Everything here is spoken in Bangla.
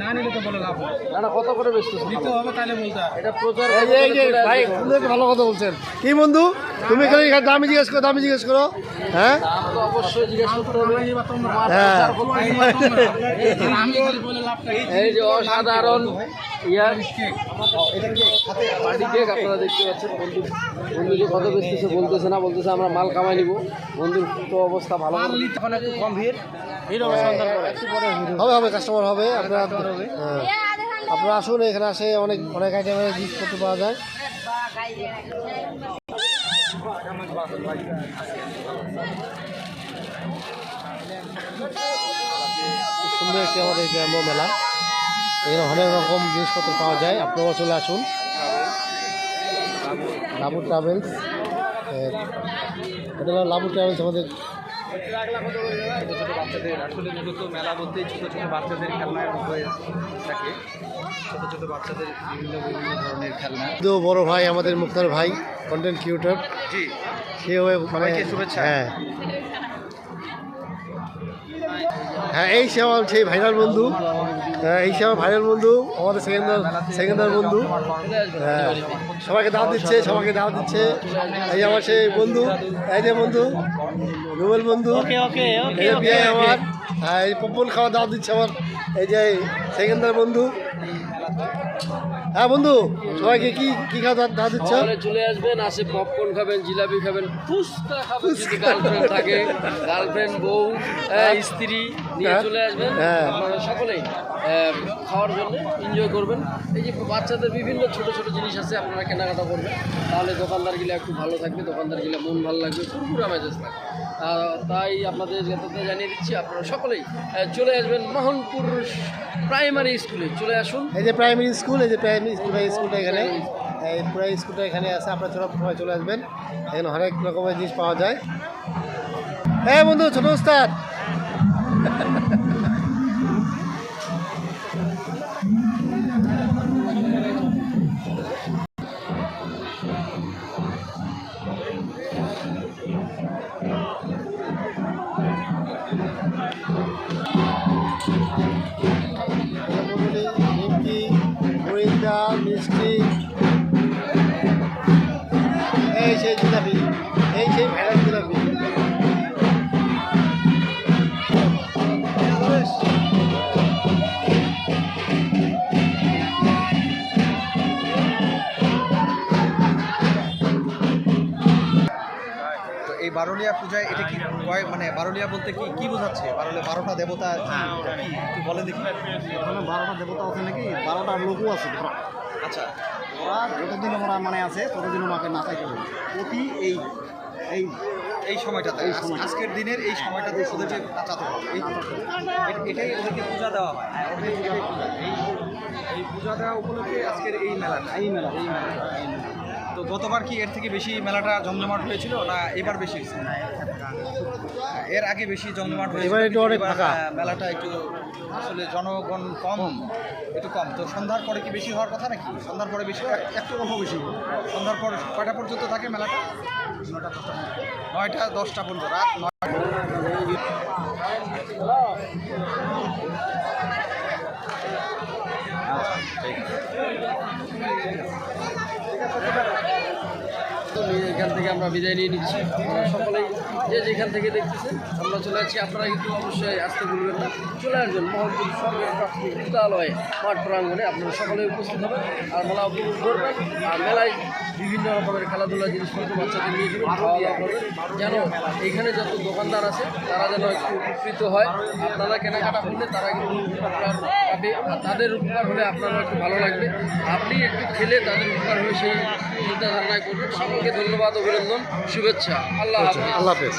না নিলে তো বলে লাভ না কত করে বেচতে নিতে হবে তাহলে বলতে এটা প্রচার ভাই ভালো কথা বলছেন কি বন্ধু তুমি খালি দামি জিজ্ঞেস করো হ্যাঁ দাম তো অবশ্যই জিজ্ঞেস করতে হবে হ্যাঁ আমি বলে লাভ এই যে অসাধারণ ইয়ার বাড়ি কেক আপনারা দেখতে পাচ্ছেন বন্ধু যে কত বেচতেছে বলতেছে আমরা মাল কামাই নিব বন্ধুর তো অবস্থা ভালো একটু কম ভিড় হবে কাস্টমার হবে আপনারা আপনারা আসুন এখানে আসে অনেক আইটেমের জিনিসপত্র পাওয়া যায় সুন্দর একটি আমাদের গ্রাম্য মেলা এখানে অনেক রকম জিনিসপত্র পাওয়া যায় আপনারা চলে আসুন লাবু ট্রাভেলস এটা হলো লাবু ট্রাভেলস আমাদের ছোটো ছোটো বাচ্চাদের আসলে মূলত মেলা বলতেই ছোটো ছোটো বাচ্চাদের খেলনার হয়ে থাকে ছোটো ছোটো বাচ্চাদের বিভিন্ন ধরনের খেলনা বড় ভাই আমাদের মুক্তার ভাই কন্টেন্ট ক্রিয়েটর জি সে হয়ে মানে শুভেচ্ছা হ্যাঁ এই সে আমার সেই ভাইরাল বন্ধু এই সে আমার ভাইরাল বন্ধু আমাদের সেকেন্ডার বন্ধু হ্যাঁ সবাইকে দাওয়াত দিচ্ছে এই আমার সেই বন্ধু এই যে বন্ধু রুবেল বন্ধু আমার হ্যাঁ এই পপকর্ন খাওয়া দাওয়াত দিচ্ছে আমার এই যে সেকেন্ডার বন্ধু হ্যাঁ বন্ধু সবাইকে কি খাওয়া দাওয়াত দিচ্ছ চলে আসবেন আসে পপকর্ন খাবেন জিলাপি খাবেন ফুচকা খাবেন যদি গার্লফ্রেন্ড থাকে গার্লফ্রেন্ড বউ স্ত্রী নিয়ে চলে আসবেন আপনারা সকলেই খাওয়ার জন্য এনজয় করবেন এই যে বাচ্চাদের বিভিন্ন ছোট ছোট জিনিস আছে আপনারা কেনাকাটা করবেন তাহলে দোকানদারগুলো একটু ভালো থাকবে দোকানদারগুলো মন ভালো লাগবে পুরো মেজাজ থাকবে তাই আপনাদের যতটা জানিয়ে দিচ্ছি আপনারা সকলেই চলে আসবেন মোহনপুর প্রাইমারি স্কুলে চলে আসুন এই যে প্রাইমারি স্কুলটা এখানে এই পুরো স্কুলটা এখানে আছে আপনারা সবাই চলে আসবেন এখানে অনেক রকমের জিনিস পাওয়া যায় হ্যাঁ বন্ধু ছোট উস্তাদ নিমকি মরিন্দা মিষ্টি এই সেই জিলাপি এই সেই ভাইরাল জিলাপি এই বারোলিয়া পূজায় এটা কি মানে বারোলিয়া বলতে কি বোঝাচ্ছে বারোলিয়া 12টা দেবতা একটু বলে দেখি ওখানে 12টা দেবতা আছে নাকি 12টা লোকও আছে ওরা আচ্ছা ওরা যতদিন ওরা মানে আছে ততদিন ওনাকে নাচাইতে হবে প্রতি এই এই এই সময়টাতে আজকের দিনের এই সময়টাতে ওদেরকে নাচাতে হবে এটাই ওদেরকে পূজা দেওয়া হয় এই পূজা দেওয়া উপলক্ষে আজকের এই মেলাটা তো গতবার কি এর থেকে বেশি মেলাটা জমজমাট হয়েছিল না এবার বেশি হয়েছে এর আগে বেশি জমজমাট হয়েছিল এবার একটু অনেক ফাঁকা মেলাটা একটু আসলে জনগণ একটু কম তো সন্ধ্যার পরে কি বেশি হওয়ার কথা নাকি সন্ধ্যার পরে বেশি একটু অল্প বেশি সন্ধ্যার পর কয়টা পর্যন্ত থাকে মেলাটা 9টা 10টা পর্যন্ত রাত 9টা এখান থেকে আমরা বিদায় নিয়ে নিচ্ছি আপনারা সকলেই যে যেখান থেকে দেখতেছেন আমরা চলে আসছি আপনারা কিন্তু অবশ্যই আসতে ভুলবেন না চলে আসবেন মোহনপুর সরকারি প্রাথমিক বিদ্যালয়ে মাঠ প্রাঙ্গণে আপনারা সকলে উপস্থিত হবেন আর মেলা উপভোগ করবেন আর মেলায় বিভিন্ন রকমের খেলাধুলা জিনিসপত্র বাচ্চাদের নিয়ে যাবেন খাওয়া দাওয়া করবেন যেন এখানে যত দোকানদার আছে তারা যেন একটু উপকৃত হয় আপনারা কেনাকাটা করলে তারা কিন্তু উপকার পাবে আর তাদের উপকার হলে আপনারা একটু ভালো লাগবে আপনি একটু খেলে তাদের উপকার হয়ে সেই চিন্তাধারণায় করবেন সকলকে ধন্যবাদ অভিনন্দন শুভেচ্ছা আল্লাহ হাফেজ আল্লাহ হাফেজ